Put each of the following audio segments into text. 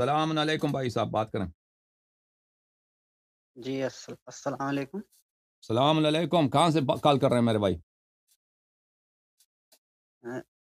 السلام علیکم بھائی صاحب، بات کریں۔ جی السلام علیکم۔ السلام علیکم، کہاں سے کال کر رہے ہیں میرے بھائی؟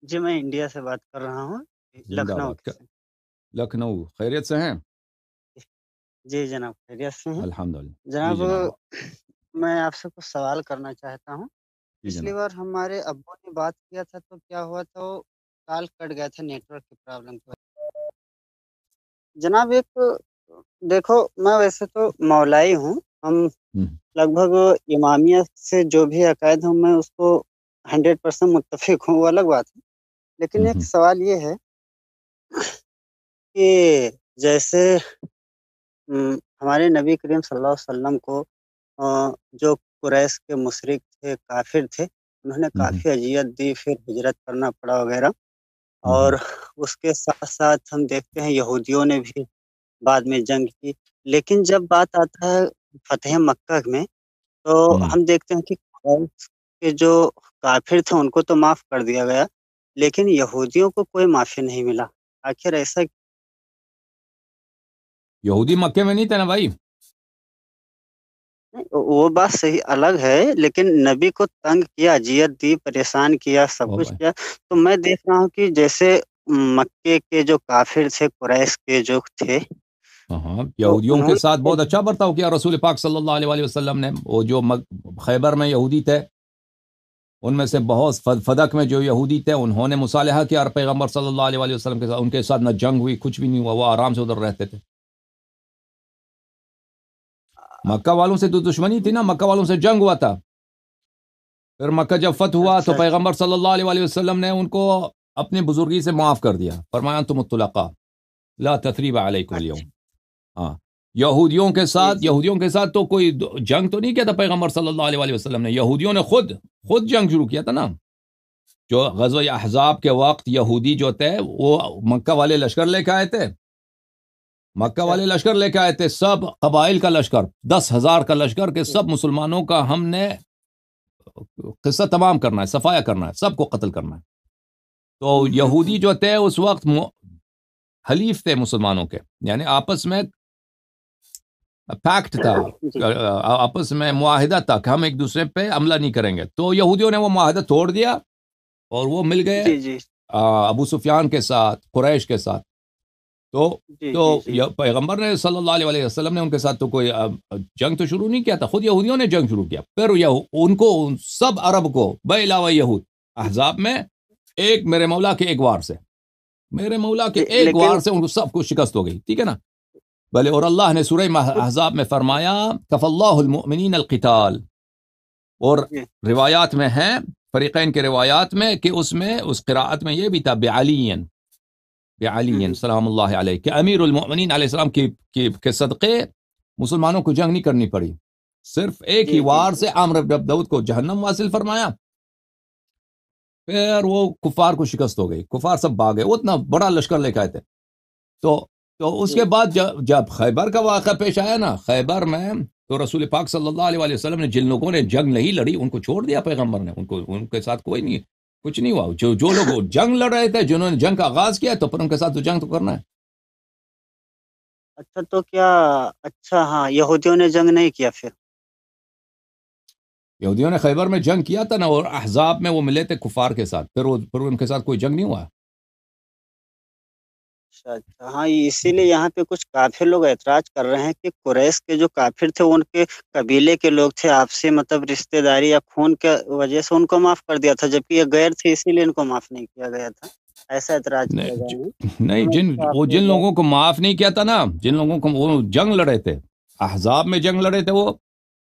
جی میں انڈیا سے بات کر رہا ہوں، زندہ لکھنؤ باد۔ سے۔ لکھنؤ خیریت سے ہیں؟ جی جناب خیریت سے ہیں الحمدللہ۔ جی جناب۔ جناب۔ میں آپ سے کچھ سوال کرنا چاہتا ہوں۔ جی پچھلی جناب۔ بار ہمارے ابو نے بات کیا تھا تو کیا ہوا تھا، وہ کال کٹ گیا تھا نیٹ ورک کی پرابلم کی وجہ سے۔ جناب ایک دیکھو، میں ویسے تو مولائی ہوں، ہم لگ بھگ امامیہ سے جو بھی عقائد ہوں میں اس کو 100% متفق ہوں، وہ الگ بات ہے۔ لیکن ایک سوال یہ ہے کہ جیسے ہمارے نبی کریم صلی اللہ علیہ وسلم کو جو قریش کے مشرک تھے، کافر تھے، انہوں نے کافی اذیت دی، پھر ہجرت کرنا پڑا وغیرہ۔ اور اس کے ساتھ ساتھ ہم دیکھتے ہیں یہودیوں نے بھی بعد میں جنگ کی۔ لیکن جب بات آتا ہے فتح مکہ میں تو ہم دیکھتے ہیں کہ قریش کے جو کافر تھے ان کو تو معاف کر دیا گیا، لیکن یہودیوں کو کوئی معافی نہیں ملا۔ آخر ایسا یہودی مکے میں نہیں تھے نا بھائی؟ وہ بات صحیح الگ ہے، لیکن نبی کو تنگ کیا، اذیت دی، پریشان کیا، سب کچھ کیا۔ تو میں دیکھ رہا ہوں کہ جیسے مکے کے جو کافر تھے، قریش کے جو تھے، یہودیوں کے ساتھ بہت اچھا برتاؤ کیا رسول پاک صلی اللہ علیہ وسلم نے۔ وہ جو خیبر میں یہودی تھے ان میں سے بہت فدق میں جو یہودی تھے انہوں نے مصالحہ کیا اور پیغمبر صلی اللہ علیہ وسلم کے ساتھ، ان کے ساتھ نہ جنگ ہوئی، کچھ بھی نہیں ہوا، وہ آرام سے ادھر رہتے تھے۔ مکہ والوں سے تو دشمنی تھی نا، مکہ والوں سے جنگ ہوا تھا۔ پھر مکہ جب فتح ہوا تو پیغمبر صلی اللہ علیہ وسلم نے ان کو اپنی بزرگی سے معاف کر دیا، فرمایا انتم الطلقاء لا تثریب علیکم اليوم۔ ہاں، یہودیوں کے ساتھ تو کوئی جنگ تو نہیں کیا تھا پیغمبر صلی اللہ علیہ وسلم نے، یہودیوں نے خود جنگ شروع کیا تھا نا۔ جو غزوہ احزاب کے وقت یہودی جو تھے وہ مکہ والے لشکر لے کے آئے تھے، سب قبائل کا لشکر، 10,000 کا لشکر کے سب مسلمانوں کا ہم نے قصہ تمام کرنا ہے، صفایا کرنا ہے، سب کو قتل کرنا ہے۔ تو یہودی جو تھے اس وقت حلیف تھے مسلمانوں کے، یعنی آپس میں پیکٹ تھا، آپس میں معاہدہ تھا کہ ہم ایک دوسرے پہ حملہ نہیں کریں گے۔ تو یہودیوں نے وہ معاہدہ توڑ دیا اور وہ مل گئے ابو سفیان کے ساتھ، قریش کے ساتھ۔ تو پیغمبر نے صلی اللہ علیہ وسلم نے ان کے ساتھ تو کوئی جنگ تو شروع نہیں کیا تھا، خود یہودیوں نے جنگ شروع کیا۔ پھر ان کو سب عرب کو بے علاوہ یہود احزاب میں میرے مولا کے ایک وار سے ان کو سب کو شکست ہو گئی، ٹھیک ہے نا۔ بلے اور اللہ نے سورہ احزاب میں فرمایا کف اللہ المؤمنین القتال، اور روایات میں ہیں، فریقین کے روایات میں، کہ اس قراءت میں یہ بھی تھا بعلی سلام اللہ علیہ، کہ امیر المؤمنین علیہ السلام کے صدقے مسلمانوں کو جنگ نہیں کرنی پڑی، صرف ایک ہی وار سے عامر بن داؤد کو جہنم واصل فرمایا۔ پھر وہ کفار کو شکست ہو گئی، کفار سب بھاگ گئے، اتنا بڑا لشکر لے کے آئے تھے۔ تو اس کے بعد جب خیبر کا واقعہ پیش آیا نا، خیبر میں تو رسول پاک صلی اللہ علیہ وسلم نے جن لوگوں نے جنگ نہیں لڑی ان کو چھوڑ دیا پیغمبر نے، ان کے ساتھ کوئی نہیں، کچھ نہیں ہوا۔ جو لوگ جنگ لڑ رہے تھے، جنہوں نے جنگ کا آغاز کیا، تو پھر ان کے ساتھ تو جنگ تو کرنا ہے۔ اچھا تو کیا ہاں یہودیوں نے جنگ نہیں کیا؟ پھر یہودیوں نے خیبر میں جنگ کیا تھا نا، اور احزاب میں وہ ملے تھے کفار کے ساتھ، پھر ان کے ساتھ کوئی جنگ نہیں ہوا۔ اچھا ہاں، اسی لیے یہاں پہ کچھ کافر لوگ اعتراض کر رہے ہیں کہ قریش کے جو کافر تھے ان کے قبیلے کے لوگ تھے، آپسی مطلب رشتہ داری یا خون کے وجہ سے ان کو معاف کر دیا تھا، جبکہ یہ غیر تھے اسی لیے ان کو معاف نہیں کیا گیا تھا، ایسا اعتراض کیا گیا ہے۔ نہیں، جن لوگوں کو معاف نہیں کیا تھا نا، جن لوگوں کو وہ جنگ لڑے تھے، احزاب میں جنگ لڑے تھے وہ،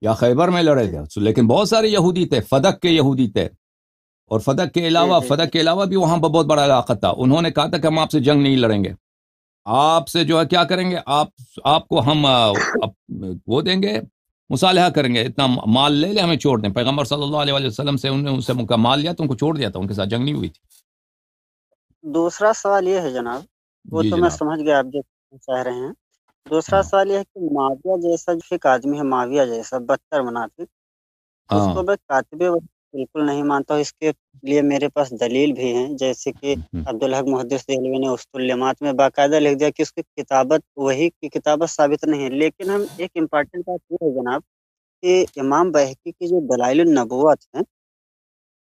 یا خیبر میں لڑے تھے، لیکن بہت سارے یہودی تھے، فدق کے یہودی تھے، اور فدق کے علاوہ بھی وہاں بہت بڑا علاقہ تھا۔ انہوں نے کہا تھا کہ ہم آپ سے جنگ نہیں لڑیں گے، آپ سے جو ہے کیا کریں گے، آپ کو ہم وہ دیں گے، مصالحہ کریں گے، اتنا مال لے لیں، ہمیں چھوڑ دیں۔ پیغمبر صلی اللہ علیہ وسلم سے انہوں نے ان سے مال لیا تو ان کو چھوڑ دیا تھا، ان کے ساتھ جنگ نہیں ہوئی تھی۔ دوسرا سوال یہ ہے جناب، وہ تو میں سمجھ گیا آپ جو چاہ رہے ہیں۔ دوسرا سوال یہ ہے کہ معاویہ جیسا جو ایک آدمی ہے، معاویہ جیسا بدتر منافق، اس کو میں کاتب بالکل نہیں مانتا ہوں، اس کے لیے میرے پاس دلیل بھی ہیں، جیسے کہ عبدالحق محدث دہلوی نے اسطلمات میں باقاعدہ لکھ دیا کہ اس کی کتابت وہی کی کتابت ثابت نہیں ہے۔ لیکن ہم ایک امپارٹنٹ بات یہ ہے جناب کہ امام بہقی کی جو دلائل النبوت ہیں،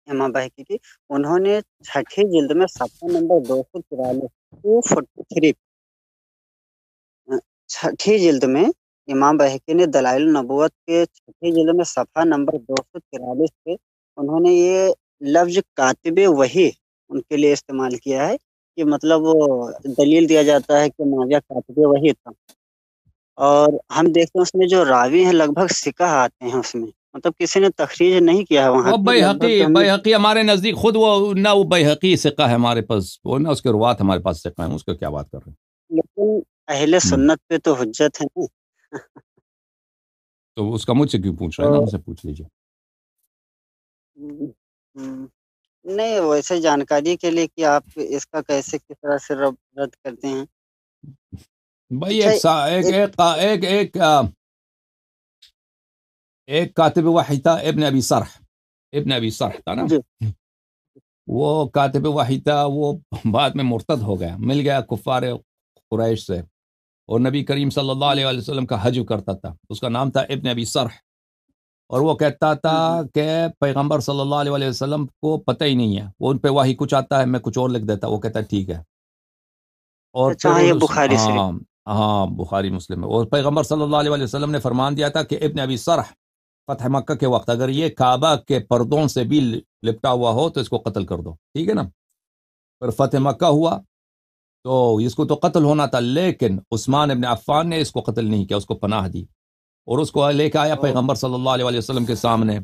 امام بہقی کی، انہوں نے چھٹی جلد میں صفحہ نمبر 243 243 چھٹی جلد میں امام بہقی نے دلائل النبوت کے چھٹی جلد میں صفحہ نمبر 243 پہ انہوں نے یہ لفظ کاتب وحی ان کے لیے استعمال کیا ہے کہ مطلب وہ دلیل دیا جاتا ہے کہ معاویہ کاتب وحی تھا، اور ہم دیکھتے ہیں اس میں جو راوی ہیں لگ بھگ سکہ آتے ہیں اس میں، مطلب کسی نے تخریج نہیں کیا ہے وہاں وہ کی، لگ بھگ ہم نے بیہقی ہمارے نزدیک خود وہ نہ وہ بیہقی ثقہ ہے ہمارے پاس، وہ نہ اس کے روات ہمارے پاس ثقہ ہیں، اس کا کیا بات کر رہے لیکن اہل ہیں؟ سنت پہ تو حجت ہے نا۔ تو اس کا مجھ سے کیوں پوچھ رہے ہیں؟ نا تو ان سے پوچھ لیجیے۔ ہم، نہیں ویسے جانکاری کے لیے کہ آپ اس کا کیسے کس طرح سے رد کرتے ہیں۔ بھائی اچھا ایک ایک ایک ایک ایک ایک کاتب وحی تھا، ابن ابی سرح تھا نا، جی وہ کاتب وحی تھا، وہ بعد میں مرتد ہو گیا، مل گیا کفار قریش سے، اور نبی کریم صلی اللہ علیہ وآلہ وسلم کا حج کرتا تھا، اس کا نام تھا ابن ابی سرح، اور وہ کہتا تھا کہ پیغمبر صلی اللہ علیہ وآلہ وسلم کو پتہ ہی نہیں ہے، وہ ان پہ وحی کچھ آتا ہے میں کچھ اور لکھ دیتا، وہ کہتا ہے ٹھیک ہے، اور اچھا پھر ہاں، یہ بخاری شریف۔ ہاں ہاں بخاری مسلم ہے، اور پیغمبر صلی اللہ علیہ وآلہ وسلم نے فرمان دیا تھا کہ ابن ابی سرح فتح مکہ کے وقت اگر یہ کعبہ کے پردوں سے بھی لپٹا ہوا ہو تو اس کو قتل کر دو، ٹھیک ہے نا؟ پھر فتح مکہ ہوا تو اس کو تو قتل ہونا تھا، لیکن عثمان ابن عفان نے اس کو قتل نہیں کیا، اس کو پناہ دی، اور اس کو لے کے آیا او، پیغمبر صلی اللہ علیہ وآلہ وسلم کے سامنے،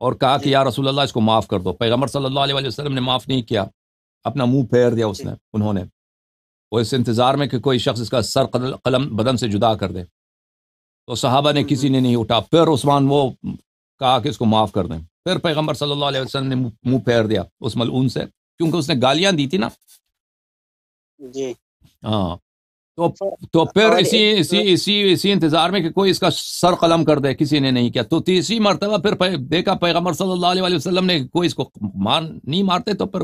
اور کہا کہ جی یا رسول اللہ اس کو معاف کر دو، پیغمبر صلی اللہ علیہ وآلہ وسلم نے معاف نہیں کیا، اپنا منہ پھیر دیا جی انہوں نے، وہ اس انتظار میں کہ کوئی شخص اس کا سر قلم بدن سے جدا کر دے، تو صحابہ نے کسی نے نہیں اٹھا، پھر عثمان وہ کہا کہ اس کو معاف کر دیں، پھر پیغمبر صلی اللہ علیہ وسلم نے منہ پھیر دیا اس ملعون سے، کیونکہ اس نے گالیاں دی تھی نا، جی ہاں، تو پھر اور اسی اسی اسی اسی انتظار میں کہ کوئی اس کا سر قلم کر دے، کسی نے نہیں کیا، تو تیسری مرتبہ پھر دیکھا پیغمبر صلی اللہ علیہ وآلہ وسلم نے کوئی اس کو نہیں مارتے، تو پھر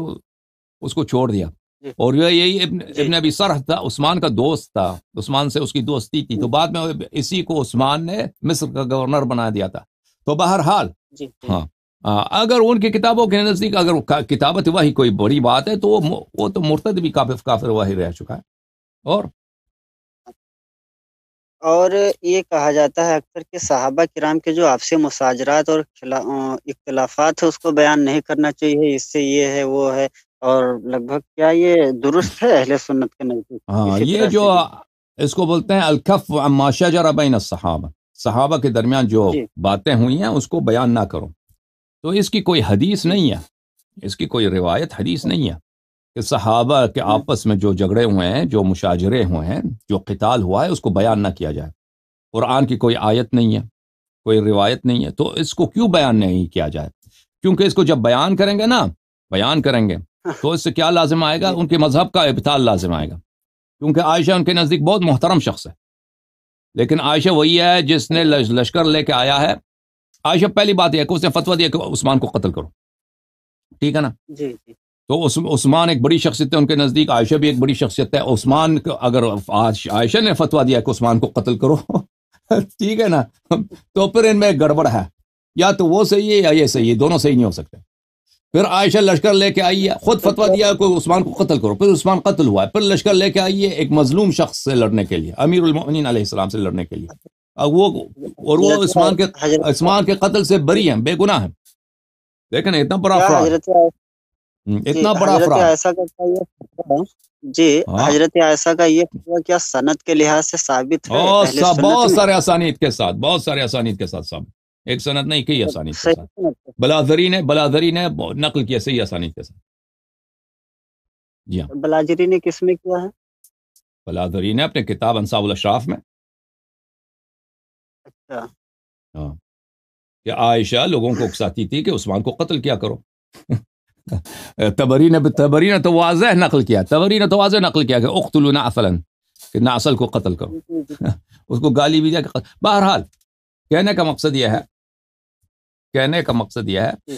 اس کو چھوڑ دیا، جی اور یہی جی ابن ابی سرح تھا، عثمان کا دوست تھا، عثمان سے اس کی دوستی تھی، تو بعد میں اسی کو عثمان نے مصر کا گورنر بنا دیا تھا، تو بہرحال جی جی ہاں اگر ان کی کتابوں کے نزدیک اگر کتابت وحی کوئی بڑی بات ہے تو وہ تو مرتد بھی کافر وحی رہ چکا ہے، اور یہ کہا جاتا ہے اکثر کہ صحابہ کرام کے جو آپسی مساجرات اور اختلافات ہے اس کو بیان نہیں کرنا چاہیے، اس سے یہ ہے وہ ہے، اور لگ بھگ کیا یہ درست ہے اہل سنت کے نزدیک ہاں اسی یہ طرح جو سے؟ اس کو بولتے ہیں الکف عما شجر بین الصحابہ، صحابہ کے درمیان جو جی باتیں ہوئی ہیں اس کو بیان نہ کرو، تو اس کی کوئی حدیث جی نہیں ہے، اس کی کوئی روایت حدیث نہیں ہے کہ صحابہ کے آپس میں جو جھگڑے ہوئے ہیں، جو مشاجرے ہوئے ہیں، جو قتال ہوا ہے اس کو بیان نہ کیا جائے، قرآن کی کوئی آیت نہیں ہے، کوئی روایت نہیں ہے، تو اس کو کیوں بیان نہیں کیا جائے؟ کیونکہ اس کو جب بیان کریں گے نا، بیان کریں گے تو اس سے کیا لازم آئے گا؟ جی ان کے مذہب کا ابطال لازم آئے گا، کیونکہ عائشہ ان کے نزدیک بہت محترم شخص ہے، لیکن عائشہ وہی ہے جس نے لشکر لے کے آیا ہے، عائشہ پہلی بات یہ ہے کہ اس نے فتویٰ دیا کہ عثمان کو قتل کرو، ٹھیک ہے نا؟ جی جی تو عثمان ایک بڑی شخصیت ہے ان کے نزدیک، عائشہ بھی ایک بڑی شخصیت ہے، عثمان اگر عائشہ نے فتویٰ دیا کہ عثمان کو قتل کرو ٹھیک ہے نا، تو پھر ان میں ایک گڑبڑ ہے، یا تو وہ صحیح ہے یا یہ صحیح ہے، دونوں صحیح نہیں ہو سکتے، پھر عائشہ لشکر لے کے آئی ہے، خود فتویٰ دیا کہ عثمان کو قتل کرو، پھر عثمان قتل ہوا ہے، پھر لشکر لے کے آئی ہے ایک مظلوم شخص سے لڑنے کے لیے، امیر المؤمنین علیہ السلام سے لڑنے کے لیے، اور وہ حضرت عثمان کے قتل سے بری ہیں، بے گناہ ہیں، لیکن اتنا بڑا کیا افراد، حضرت جی اتنا بڑا حضرت افراد، عائشہ کا کیا یہ فتویٰ ہے؟ جی ہاں، حضرت عائشہ کا یہ فتویٰ کیا سند کے لحاظ سے ثابت ہے اور اہل سنت بہت میں؟ سارے اسانید کے ساتھ، بہت سارے اسانید کے ساتھ صاحب، ایک سند نہیں کئی اسانید کے صحیح ساتھ، سند ہے؟ بلادری نے نقل کیا صحیح اسانید کے ساتھ، جی ہاں، بلاجری نے کس میں کیا ہے؟ بلادری نے اپنے کتاب انصاف الاشراف میں، اچھا ہاں، کہ عائشہ لوگوں کو اکساتی تھی کہ عثمان کو قتل کیا کرو تبری نے تو واضح نقل کیا، کہ اقتلوا نعسلا، کہ نعسل کو قتل کرو جی جی اس کو گالی بھی دیا کہ بہرحال کہنے کا مقصد یہ ہے کہنے کا مقصد یہ ہے جی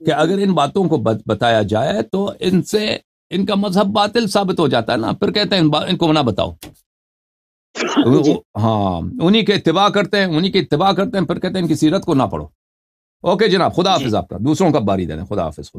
کہ اگر ان باتوں کو بتایا جائے تو ان سے ان کا مذہب باطل ثابت ہو جاتا ہے نا. پھر کہتے ہیں ان کو نہ بتاؤ. جی ہاں انہی کے اتباع کرتے ہیں پھر کہتے ہیں ان کی سیرت کو نہ پڑھو. اوکے جناب, خدا جی حافظ. آپ کا دوسروں کا باری دے دیں. خدا حافظ.